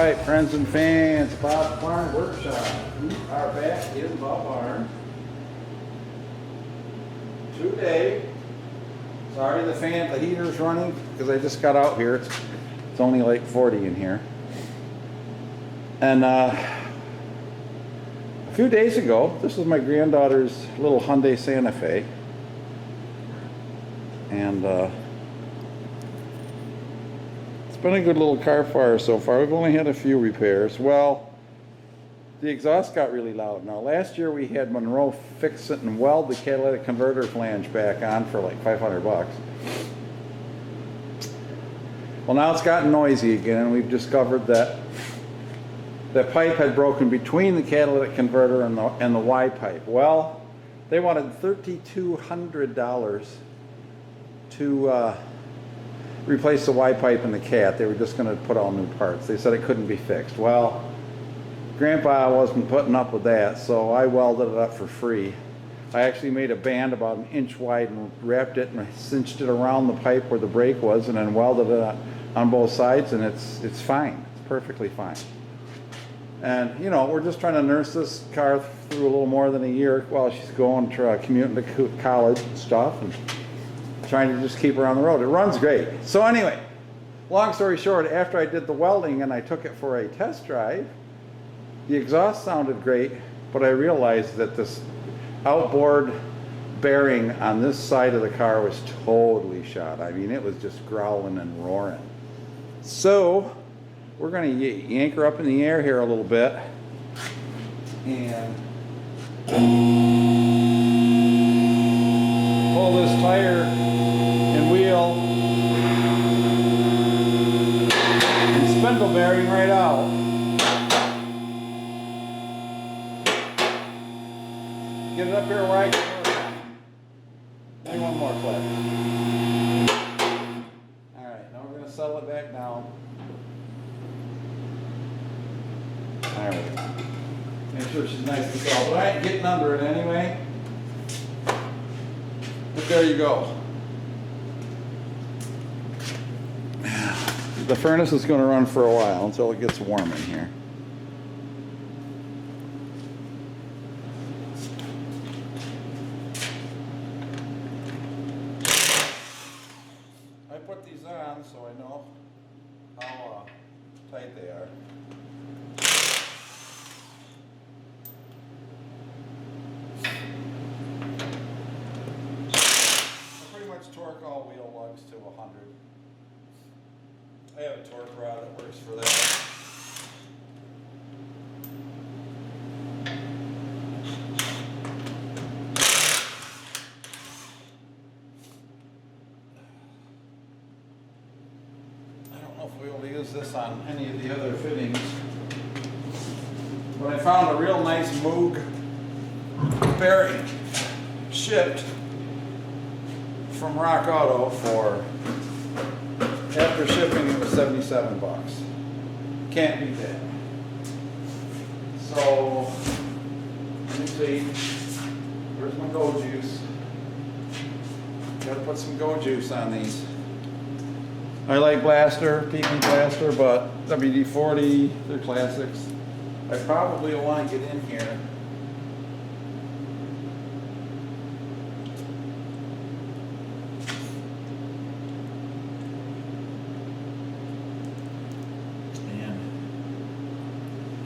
Alright, friends and fans, Bob Barn Workshop. We are back in Bob Barn today. Sorry the heater's running because I just got out here. It's only like 40 in here. And a few days ago, this was my granddaughter's little Hyundai Santa Fe. And it's been a good little car for her so far. We've only had a few repairs. Well, the exhaust got really loud. Now, last year we had Monroe fix it and weld the catalytic converter flange back on for like 500 bucks. Well, now it's gotten noisy again, and we've discovered that the pipe had broken between the catalytic converter and the Y pipe. Well, they wanted $3,200 to replace the Y pipe and the cat. They were just going to put all new parts. They said it couldn't be fixed. Well, Grandpa wasn't putting up with that, so I welded it up for free. I actually made a band about an inch wide and wrapped it and cinched it around the pipe where the brake was, and then welded it on both sides, and it's fine. It's perfectly fine. And you know, we're just trying to nurse this car through a little more than a year while she's going to commuting to college and stuff, and trying to just keep her on the road. It runs great. So anyway, long story short, after I did the welding and I took it for a test drive, the exhaust sounded great, but I realized that this outboard bearing on this side of the car was totally shot. I mean, it was just growling and roaring. So we're going to yank her up in the air here a little bit and pull this tire and wheel and spindle bearing right out. Get it up here where I can work. Maybe one more clip. Alright, now we're going to settle it back down. There we go. Make sure she's nice and solid. But I ain't getting under it anyway. But there you go. The furnace is going to run for a while until it gets warm in here. I put these on so I know how tight they are. Torque all wheel lugs to 100. I have a torque rod that works for that. I don't know if we'll be able to use this on any of the other fittings, but I found a real nice Moog bearing shipped from Rock Auto for, after shipping, it was 77 bucks. Can't beat that. So let me see. Where's my Go Juice? Gotta put some Go Juice on these. I like Blaster, Pekin Blaster, but WD-40, they're classics. I probably want to get in here.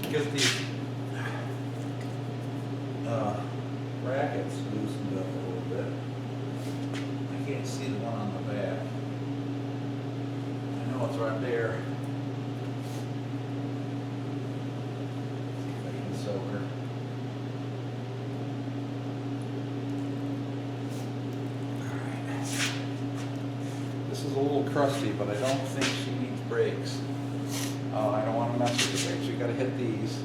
Get these brackets loosened up a little bit. I can't see the one on the back. I know it's right there. See if I can sew her. Alright. This is a little crusty, but I don't think she needs brakes. Oh, I don't want to mess with the brakes. You got to hit these.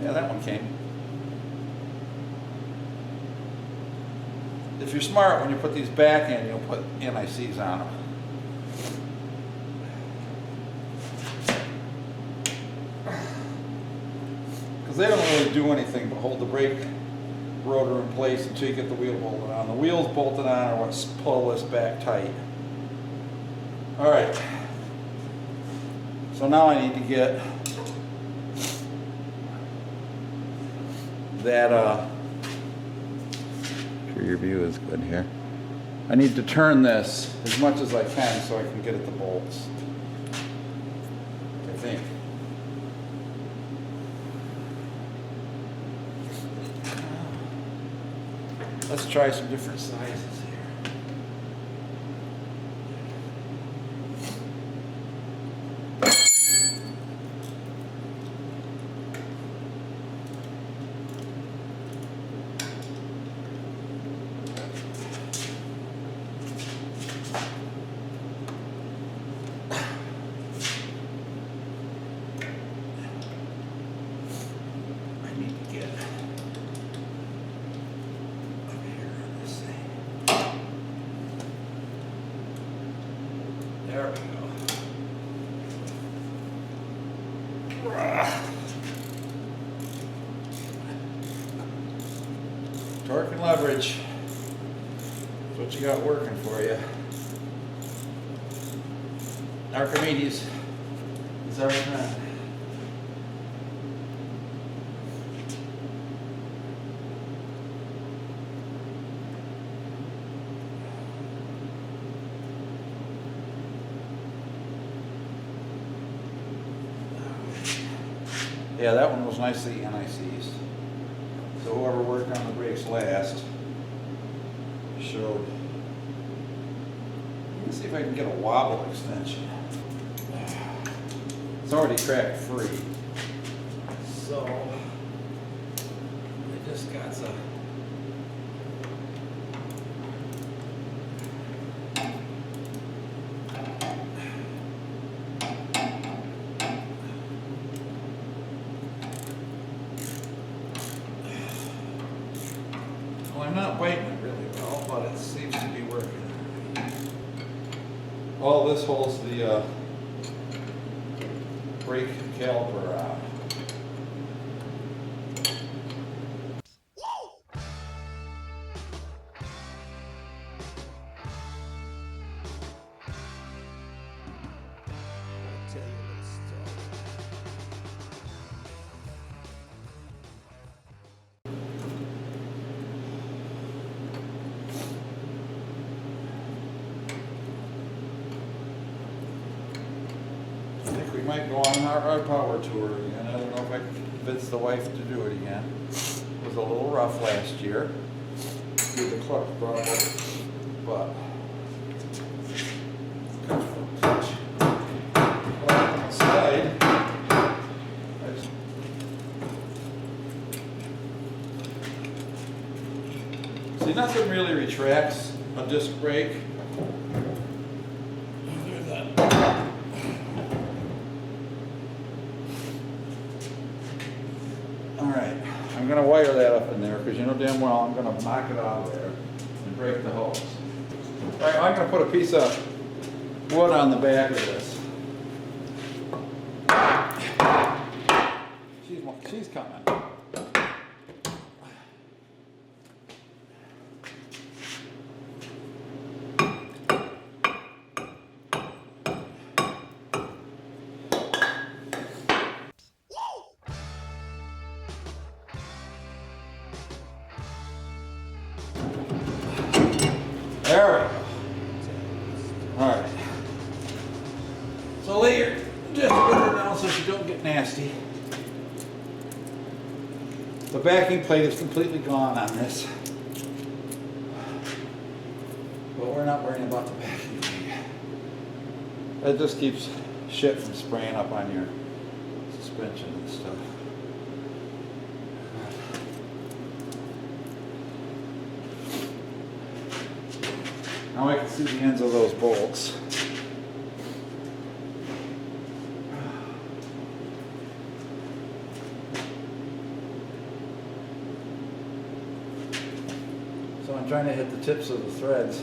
Yeah, that one came. If you're smart, when you put these back in, you'll put NICs on them. because they don't really do anything but hold the brake rotor in place until you get the wheel bolted on. The wheels bolted on are what pull this back tight. All right. So now I need to get that, sure your view is good here. I need to turn this as much as I can so I can get at the bolts, I think. Let's try some different sizes here. There we go. Torque and leverage. That's what you got working for you. Archimedes is our friend. Yeah, that one was nicely anti-seized. So whoever worked on the brakes last showed. Let's see if I can get a wobble extension. It's already cracked free. So I just got some. I'm not biting it really well, but it seems to be working. All this holds the brake caliper out. We might go on our power tour again. I don't know if I can convince the wife to do it again. It was a little rough last year with the clutch problem, but outside, see, nothing really retracts a disc brake. I'm going to wire that up in there because you know damn well I'm going to knock it out of there and break the hose. All right, I'm going to put a piece of wood on the back of this. She's coming. There we go. All right. So lay your distributor down so you don't get nasty. The backing plate is completely gone on this, but we're not worrying about the backing plate. That just keeps shit from spraying up on your suspension and stuff. Now I can see the ends of those bolts. So I'm trying to hit the tips of the threads,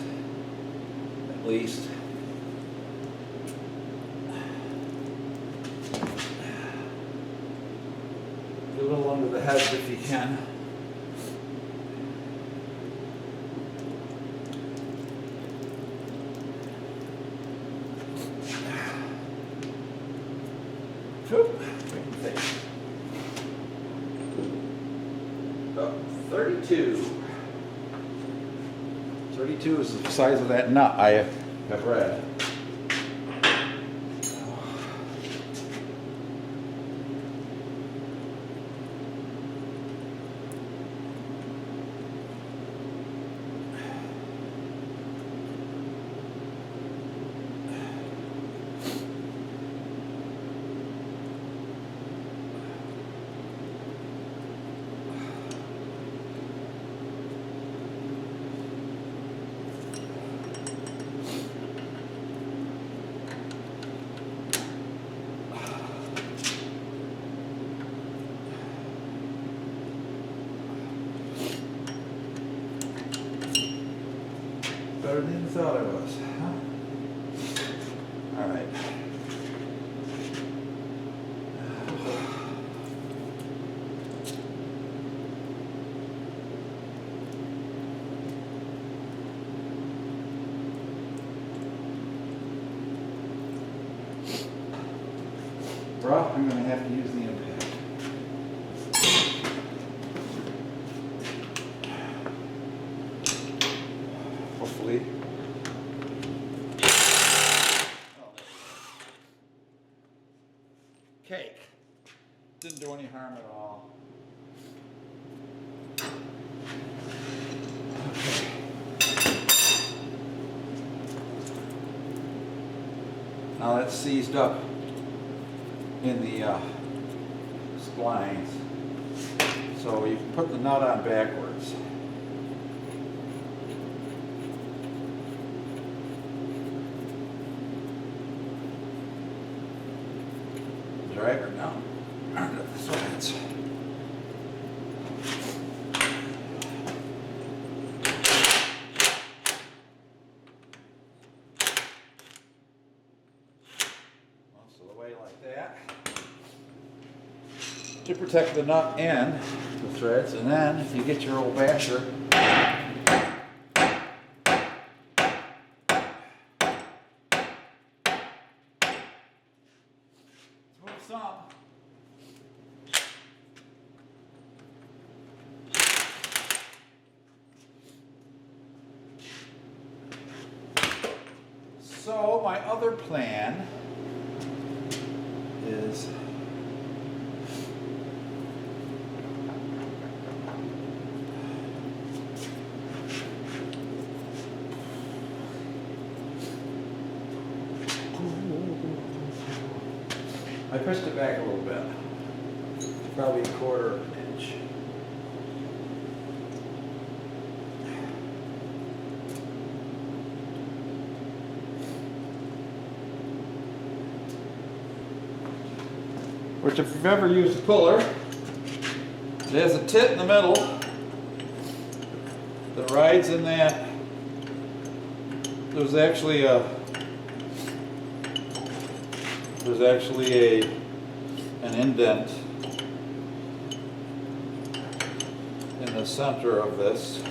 at least. Get a little under heads if you can. Whoop. 32. 32 is the size of that nut I have read. Better than you thought it was, huh? All right. Well, I'm going to have to use the impact. Hopefully. Cake. Didn't do any harm at all. Okay. Now that's seized up in the splines. So you can put the nut on backwards. Drag her down onto the sides. Most of the way like that to protect the nut and the threads, and then you get your old basher. Some. So my other plan is I pushed it back a little bit, probably 1/4 inch. Which, if you've ever used a puller, it has a tit in the middle that rides in that. There's actually an indent in the center of this.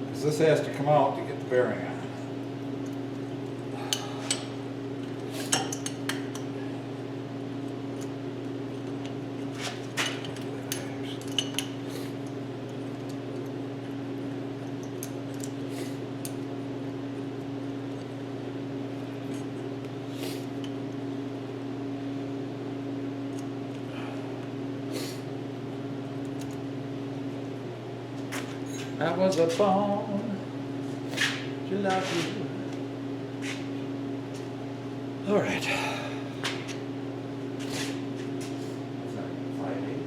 Because this has to come out to get the bearing on. I was a born to love you. All right. 5/8.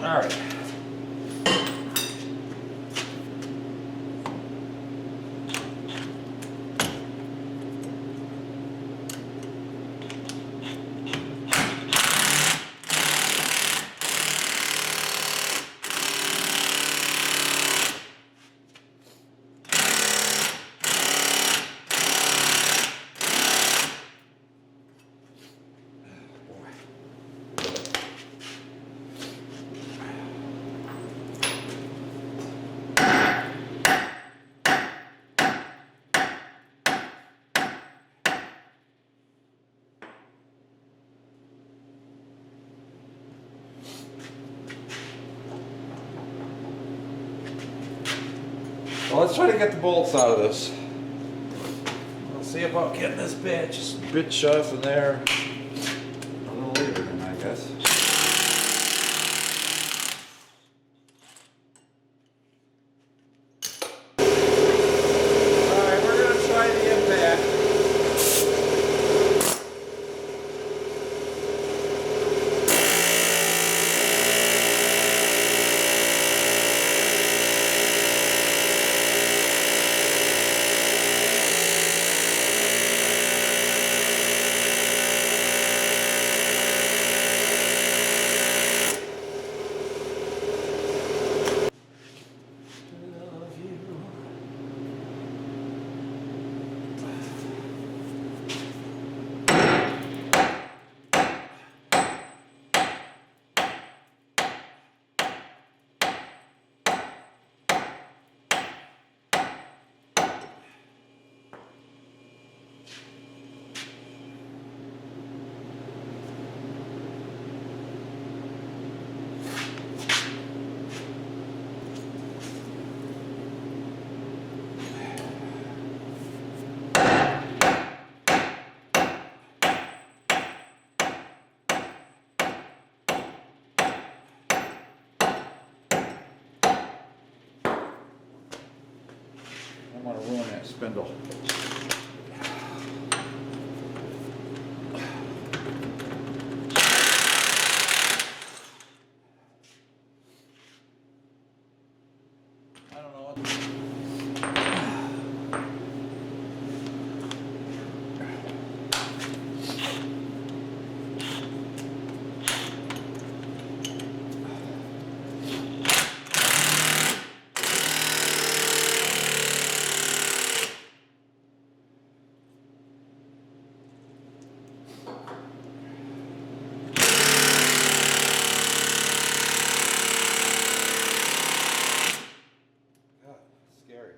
All right. Well, let's try to get the bolts out of this. We'll see about getting this bit shut in there a little later then, I guess. Alright, we're going to try the impact. I don't want to ruin that spindle. I don't know what. Scary.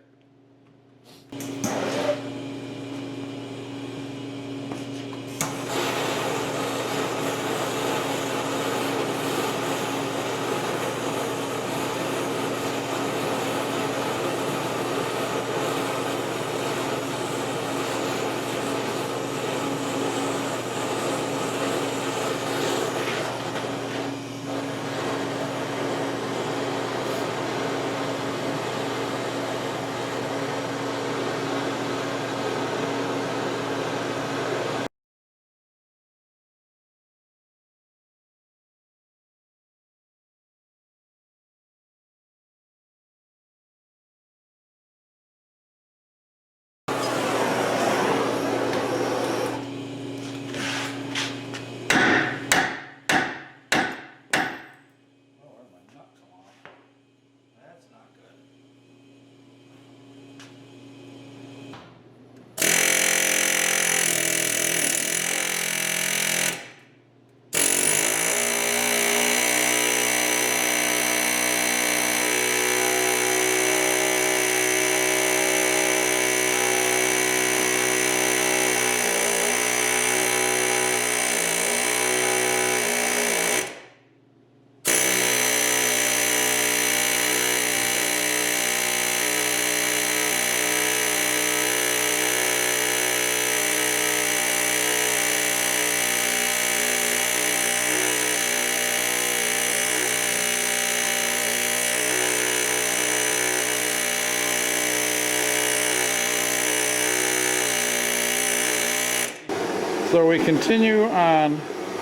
So we continue on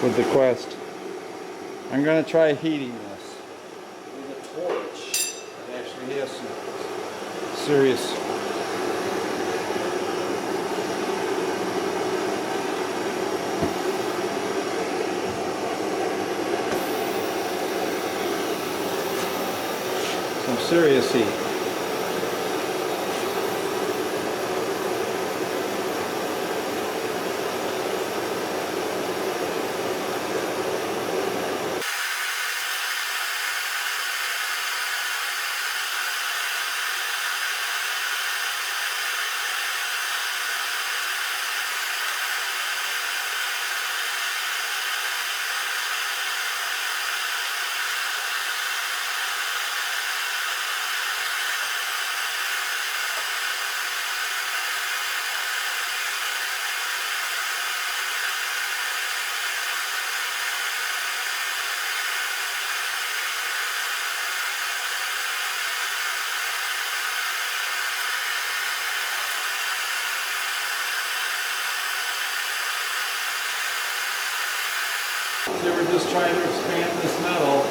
with the quest. I'm going to try heating this with a torch. It actually has some serious heat. They were just trying to expand this metal.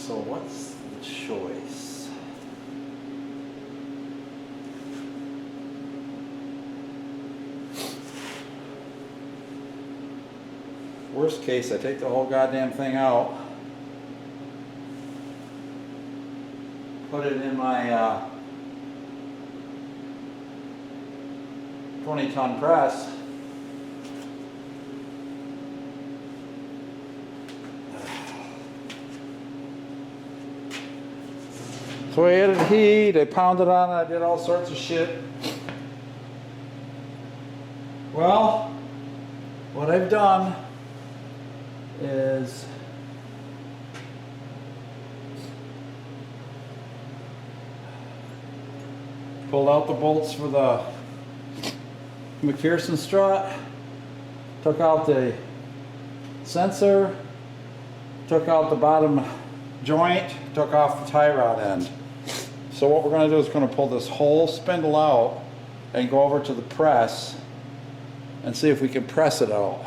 So what's the choice? Worst case, I take the whole goddamn thing out, put it in my 20-ton press. So I added heat, I pounded on it, I did all sorts of shit. Well, what I've done is pulled out the bolts for the McPherson strut, took out the sensor, took out the bottom joint, took off the tie rod end. So what we're going to do is going to pull this whole spindle out and go over to the press and see if we can press it out.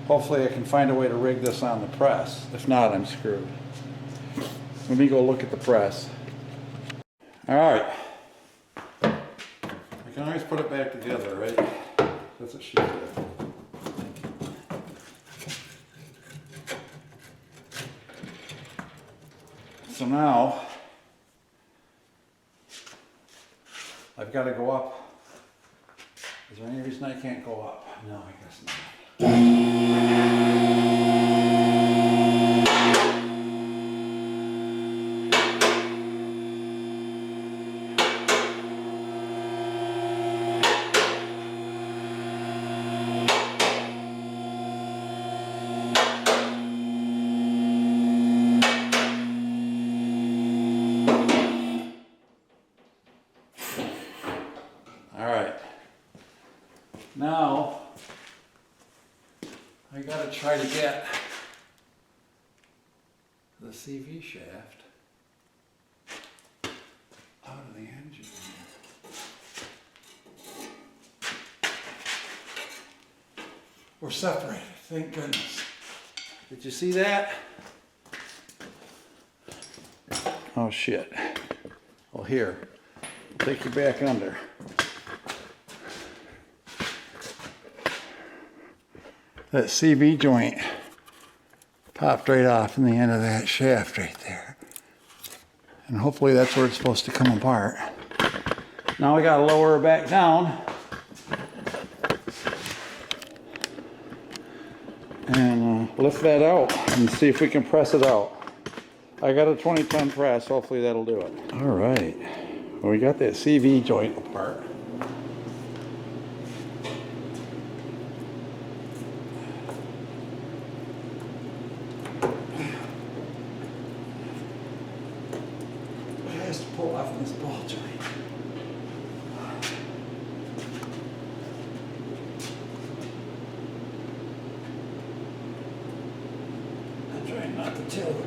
Hopefully I can find a way to rig this on the press. If not, I'm screwed. Let me go look at the press. Alright. I can always put it back together, right? That's what she did. So now, I've got to go up. Is there any reason I can't go up? No, I guess not. Now, I gotta try to get the CV shaft out of the engine. We're separated, thank goodness. Did you see that? Oh shit. Well, here, I'll take you back under. That CV joint popped right off in the end of that shaft right there. And hopefully that's where it's supposed to come apart. Now we gotta lower her back down. And lift that out and see if we can press it out. I got a 20-ton press, hopefully that'll do it. All right, well, we got that CV joint apart. It has to pull off this ball joint. I'm trying not to tilt it.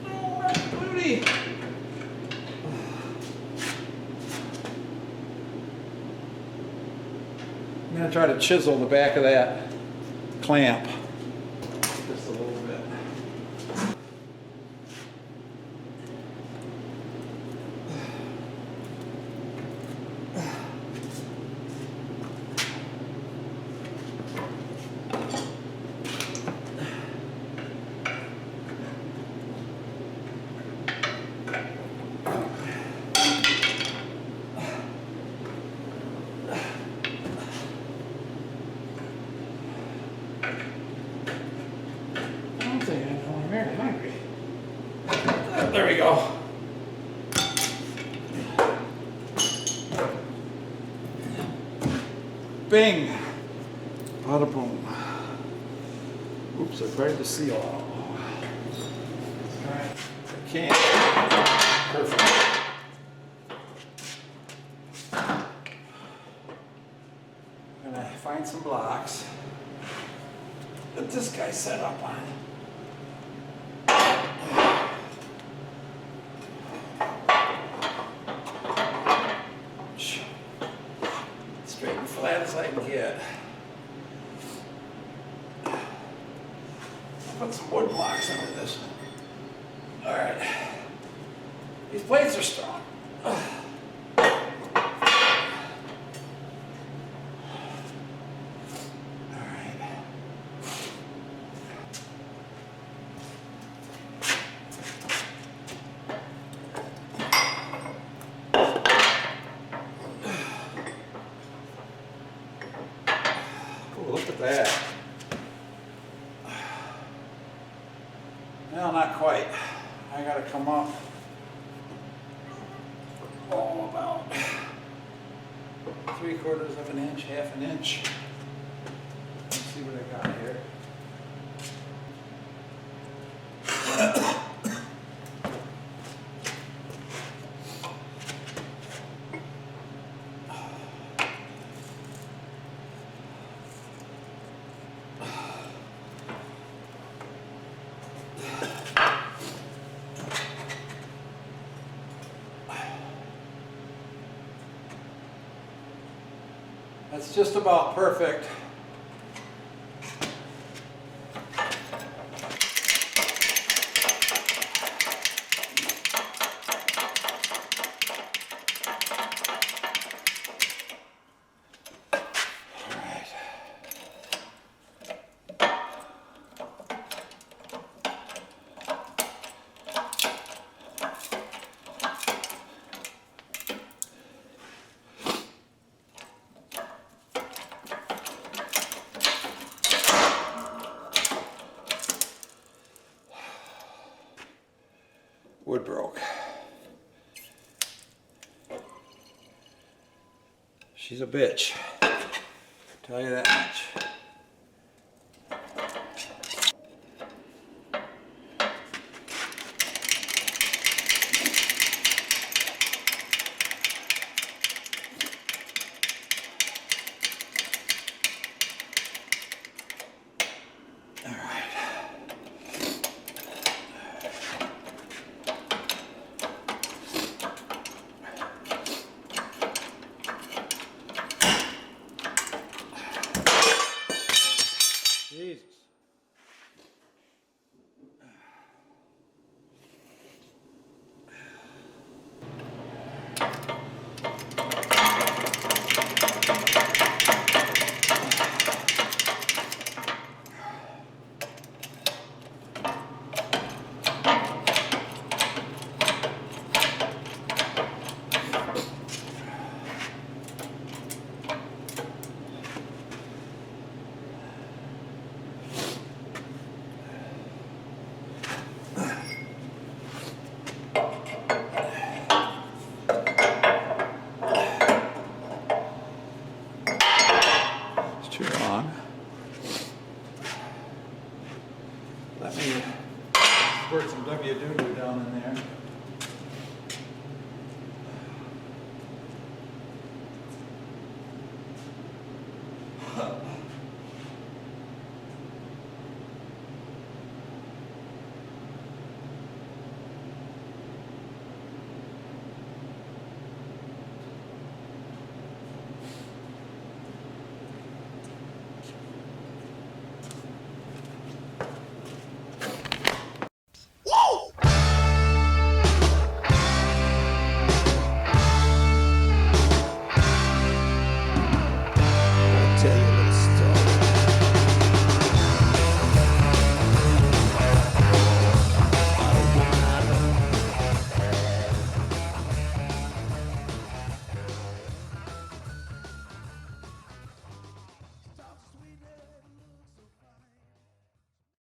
Oh, that's booty! I'm going to try to chisel the back of that clamp just a little bit. There we go. Bing! Bada boom. Oops, I tried to seal out. Alright, I can't. Perfect. I'm gonna find some blocks that this guy set up on. Straight and flat as I can get. I'll put some wood blocks under this one. Alright. These plates are strong. Look at that. Well, not quite. I gotta come up. Oh, about 3/4 of an inch, half an inch. Let's see what I got here. That's just about perfect. Wood broke. She's a bitch. Tell you that much. All right. Jesus. It's too long. Let me squirt some W-doo-doo down in there.